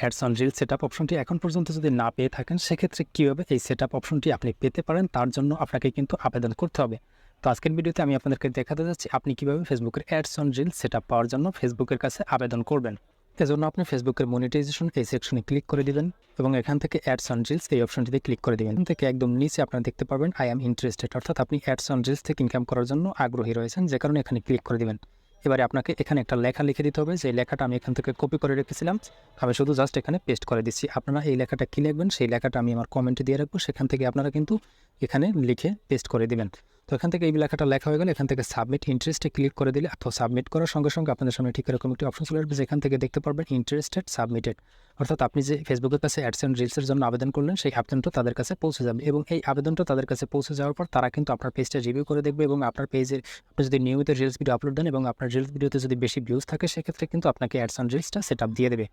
Ads on reel setup অপশনটি এখন পর্যন্ত যদি না পেয়ে থাকেন, সেক্ষেত্রে কীভাবে এই সেটআপ অপশনটি আপনি পেতে পারেন, তার জন্য আপনাকে কিন্তু আবেদন করতে হবে। তো আজকের ভিডিওতে আমি আপনাদেরকে দেখাতে যাচ্ছি আপনি কীভাবে ফেসবুকের অ্যাডস অন রিল সেটআপ পাওয়ার জন্য ফেসবুকের কাছে আবেদন করবেন। এজন্য আপনি ফেসবুকের মনিটাইজেশন এই সেকশনে ক্লিক করে দিবেন এবং এখান থেকে অ্যাডস অন রিলস এই অপশনটিতে ক্লিক করে দিবেন। এখান থেকে একদম নিচে আপনারা দেখতে পারবেন আই অ্যাম ইন্টারেস্টেড, অর্থাৎ আপনি অ্যাডস অন রিলস থেকে ইনকাম করার জন্য আগ্রহী রয়েছেন, যে কারণে এখানে ক্লিক করে দিবেন। এবারে আপনাকে এখানে একটা লেখা লিখে দিতে হবে, যে লেখাটা আমি এখান থেকে কপি করে রেখেছিলাম, আমি শুধু জাস্ট এখানে পেস্ট করে দিচ্ছি। আপনারা এই লেখাটা কী লিখবেন সেই লেখাটা আমি আমার কমেন্টে দিয়ে রাখবো, সেখান থেকে আপনারা কিন্তু এখানে লিখে পেস্ট করে দিবেন। তো এখান থেকে এই লেখাটা লেখা হয়ে গেলে এখান থেকে সাবমিট ইন্টারেস্টে ক্লিক করে দিলে, অথবা সাবমিট করার সঙ্গে সঙ্গে আপনাদের সামনে ঠিক এরকম একটি অপশন চলে আসবে, যেখান থেকে দেখতে পারবেন ইন্টারেস্টেড সাবমিটেড, অর্থাৎ আপনি যে ফেসবুকের কাছে অ্যাডস অ্যান্ড রিলসের জন্য আবেদন করলেন সেই আবেদনটা তাদের কাছে পৌঁছে যাবে, এবং এই আবেদনটা তাদের কাছে পৌঁছে যাওয়ার পর তারা কিন্তু আপনার পেজটা রিভিউ করে দেখবে, এবং আপনার পেজে আপনি যদি নিয়মিত রিলস ভিডিও আপলোড দেন এবং আপনার রিলস ভিডিওতে যদি বেশি ভিউজ থাকে, সেক্ষেত্রে কিন্তু আপনাকে অ্যাডস অ্যান্ড রিলসটা সেট আপ দিয়ে দেবে।